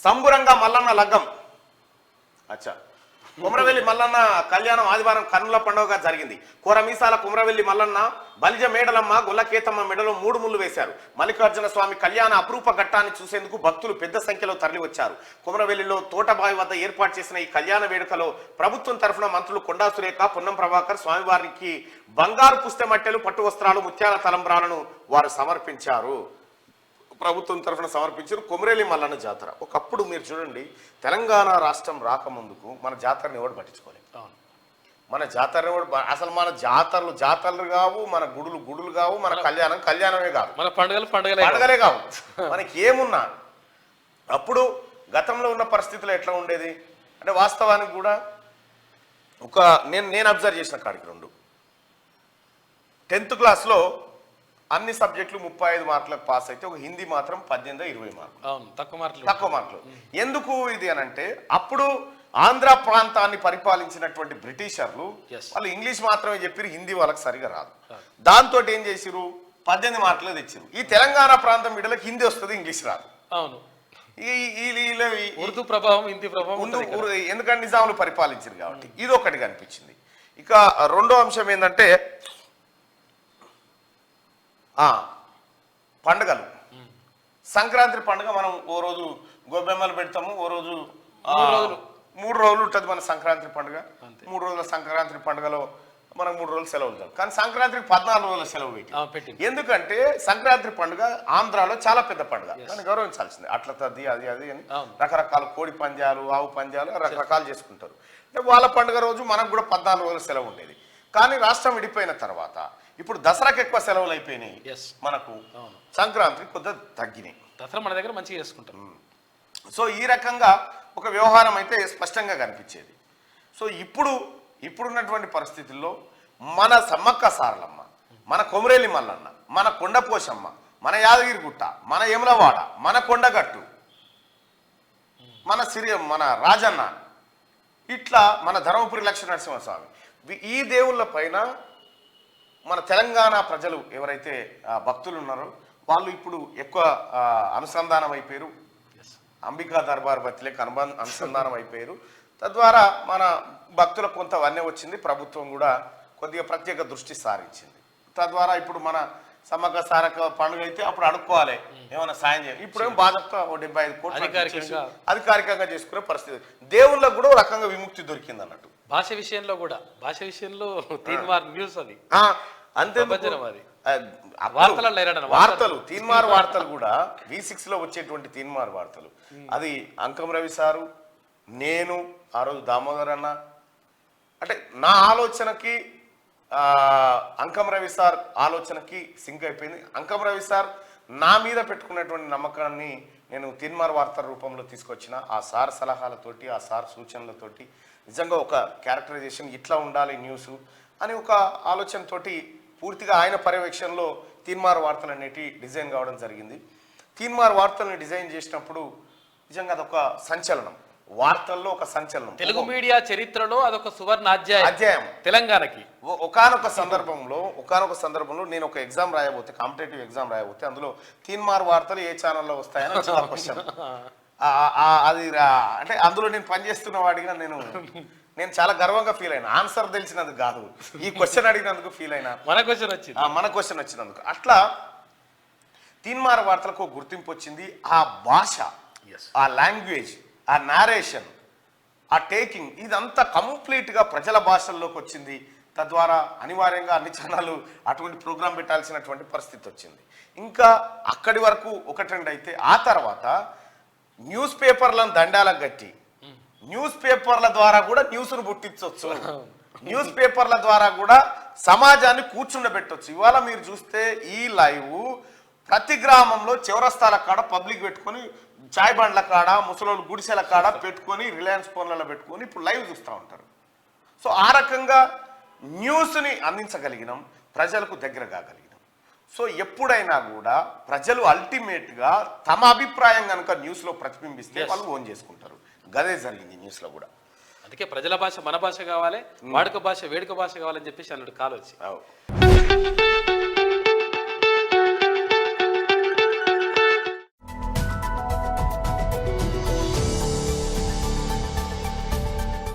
సంబురంగా మల్లన్న లగ్గం. అచ్చా, కుమ్రవెల్లి మల్లన్న కళ్యాణం ఆదివారం కన్నుల పండుగగా జరిగింది. కూరమీసాల కుమ్రవెల్లి మల్లన్న, బలిజ మేడలమ్మ, గుల్లకేతమ్మ మెడలో 3 ముళ్ళు వేశారు. మల్లికార్జున స్వామి కళ్యాణ అపురూప ఘట్టాన్ని చూసేందుకు భక్తులు పెద్ద సంఖ్యలో తరలివచ్చారు. కుమ్రవెల్లిలో తోటబావి వద్ద ఏర్పాటు చేసిన ఈ కళ్యాణ వేడుకలో ప్రభుత్వం తరఫున మంత్రులు కొండా సురేఖ, పొన్నం ప్రభాకర్ స్వామివారికి బంగారు పుస్తెమట్టెలు, పట్టు వస్త్రాలు, ముత్యాల తలంబ్రాలను వారు సమర్పించారు. ప్రభుత్వం తరఫున సమర్పించారు. కొమరేలి మల్లన్న జాతర. ఒకప్పుడు మీరు చూడండి, తెలంగాణ రాష్ట్రం రాకముందుకు మన జాతరని ఎవడు పట్టించుకోలేదు. మన జాతరని ఎవడు, అసలు మన జాతరలు కావు, మన గుడులు కావు, మన కళ్యాణమే కాదు, మన పండుగలే కావు. మనకి ఏమున్నా అప్పుడు గతంలో ఉన్న పరిస్థితులు ఎట్లా ఉండేది అంటే, వాస్తవానికి కూడా ఒక నేను అబ్జర్వ్ చేసిన కాడికి 10th క్లాస్లో అన్ని సబ్జెక్టులు 35 మార్కులకు పాస్ అయితే ఒక హిందీ మాత్రం 18-20 మార్కులు, తక్కువ మార్కులు. ఎందుకు ఇది అని అంటే, అప్పుడు ఆంధ్ర ప్రాంతాన్ని పరిపాలించినటువంటి బ్రిటిషర్లు వాళ్ళు ఇంగ్లీష్ మాత్రమే చెప్పారు, హిందీ వాళ్ళకి సరిగా రాదు. దాంతో ఏం చేసిరు, 18 మార్కులు తెచ్చిరు. ఈ తెలంగాణ ప్రాంతం బిడ్డలకు హిందీ వస్తుంది, ఇంగ్లీష్ రాదు. ఉర్దూ ప్రభావం, హిందీ ప్రభావం, ఎందుకంటే నిజాములు పరిపాలించారు కాబట్టి ఇది ఒకటి కనిపించింది. ఇక రెండో అంశం ఏంటంటే పండుగలు. సంక్రాంతి పండుగ మనం ఓ రోజు గొబ్బెమ్మలు పెడతాము, ఓ రోజు 3 రోజులు ఉంటుంది మన సంక్రాంతి పండుగ. 3 రోజుల సంక్రాంతి పండుగలో మనకు 3 రోజులు సెలవులు ఉంటాం. కానీ సంక్రాంతికి 14 రోజుల సెలవు పెట్టి, ఎందుకంటే సంక్రాంతి పండుగ ఆంధ్రాలో చాలా పెద్ద పండుగ, దాన్ని గౌరవించాల్సిందే. అట్ల తద్ది అది అని రకరకాల కోడి పందాలు, ఆవు పందాలు రకరకాలు చేసుకుంటారు. వాళ్ళ పండుగ రోజు మనకు కూడా 14 రోజుల సెలవు ఉండేది. కానీ రాష్ట్రం విడిపోయిన తర్వాత ఇప్పుడు దసరాకి ఎక్కువ సెలవులు అయిపోయినాయి, మనకు సంక్రాంతికి కొద్దిగా తగ్గినాయి. దసరా మన దగ్గర మంచిగా చేసుకుంటాం. సో ఈ రకంగా ఒక వ్యవహారం అయితే స్పష్టంగా కనిపించేది. సో ఇప్పుడున్నటువంటి పరిస్థితుల్లో మన సమ్మక్క సారలమ్మ, మన కొమరేలి మల్లన్న, మన కొండపోశమ్మ, మన యాదగిరిగుట్ట, మన యములవాడ, మన కొండగట్టు, మన రాజన్న, ఇట్లా మన ధర్మపురి లక్ష్మీ నరసింహస్వామి, ఈ దేవుళ్ళ పైన మన తెలంగాణ ప్రజలు ఎవరైతే భక్తులు ఉన్నారో వాళ్ళు ఇప్పుడు ఎక్కువ అనుసంధానం అయిపోయారు. అంబికా దర్బార్ బతిలేక అనుసంధానం అయిపోయారు. తద్వారా మన భక్తులకు కొంత వన్నె వచ్చింది. ప్రభుత్వం కూడా కొద్దిగా ప్రత్యేక దృష్టి సారించింది. తద్వారా ఇప్పుడు మన సమ్మక్క సారక్క పండుగ అయితే అప్పుడు అడుక్కోవాలి, ఏమైనా సాయం చేయాలి. ఇప్పుడేమో బాధతో 75 కోట్లు అధికారికంగా చేసుకునే పరిస్థితి. దేవుళ్ళకు కూడా ఒక రకంగా విముక్తి దొరికింది అన్నట్టు. భాష విషయంలో తీన్మార్ న్యూస్ అది అంతే. తీన్మార్ వార్తలు కూడా V6లో వచ్చేటువంటి తీన్మార్ వార్తలు, అది అంకం రవి సారు, నేను ఆ రోజు దామోదర్ అన్న, అంటే నా ఆలోచనకి అంకం రవి సార్ ఆలోచనకి సింక్ అయిపోయింది. అంకం రవి సార్ నా మీద పెట్టుకున్నటువంటి నమ్మకాన్ని నేను తీన్మార్ వార్తల రూపంలో తీసుకొచ్చిన ఆ సార్ సలహాలతోటి, ఆ సార్ సూచనలతోటి నిజంగా ఒక క్యారెక్టరైజేషన్ ఇట్లా ఉండాలి న్యూస్ అని ఒక ఆలోచనతోటి పూర్తిగా ఆయన పర్యవేక్షణలో తీన్మార్ వార్తలు అనేటివి డిజైన్ కావడం జరిగింది. తీన్మార్ వార్తలను డిజైన్ చేసినప్పుడు నిజంగా అదొక సంచలనం, వార్తల్లో ఒక సంచలనం. తెలుగు మీడియా చరిత్రలో అదొక సువర్ణ అధ్యాయం తెలంగాణకి. ఒకానొక సందర్భంలో నేను ఒక ఎగ్జామ్ రాయబోతే, కాంపిటేటివ్ ఎగ్జామ్ రాయబోతే, అందులో తీన్మార్ వార్తలు ఏ ఛానల్లో వస్తాయని క్వశ్చన్. అది అంటే అందులో నేను పనిచేస్తున్న వాడిగా నేను చాలా గర్వంగా ఫీల్ అయినా. ఆన్సర్ తెలిసినందుకు కాదు, ఈ క్వశ్చన్ అడిగినందుకు ఫీల్ అయినా, మన క్వశ్చన్ వచ్చినందుకు. అట్లా తీన్మార్ వార్తలకు గుర్తింపు వచ్చింది. ఆ భాష, ఆ లాంగ్వేజ్, ఆ నారేషన్, ఆ టేకింగ్, ఇదంతా కంప్లీట్గా ప్రజల భాషల్లోకి వచ్చింది. తద్వారా అనివార్యంగా అన్ని ఛానళ్ళు అటువంటి ప్రోగ్రాం పెట్టాల్సినటువంటి పరిస్థితి వచ్చింది. ఇంకా అక్కడి వరకు ఒక ట్రెండ్ అయితే, ఆ తర్వాత న్యూస్ పేపర్లను దండాలకు గట్టి న్యూస్ పేపర్ల ద్వారా కూడా న్యూస్ను పుట్టించవచ్చు, న్యూస్ పేపర్ల ద్వారా కూడా సమాజాన్ని కూర్చుండబెట్టవచ్చు. ఇవాళ మీరు చూస్తే ఈ లైవ్ ప్రతి గ్రామంలో చౌరస్తాల కాడ పబ్లిక్ పెట్టుకొని, చాయ్ బండ్ల కాడ, ముసలోళ్ళు గుడిసెల కాడ పెట్టుకొని, రిలయన్స్ ఫోన్లలో పెట్టుకొని ఇప్పుడు లైవ్ చూస్తూ ఉంటారు. సో ఆ రకంగా న్యూస్ని అందించగలిగినాం, ప్రజలకు దగ్గర కాగలిగినాం. సో ఎప్పుడైనా కూడా ప్రజలు అల్టిమేట్గా తమ అభిప్రాయం కనుక న్యూస్లో ప్రతిబింబిస్తే వాళ్ళు ఓన్ చేసుకుంటారు. గదే జరిగింది న్యూస్లో కూడా. అందుకే ప్రజల భాష మన భాష కావాలి, వాడుక భాష వేడుక భాష కావాలని చెప్పేసి అన్నట్టు కాల్ వచ్చి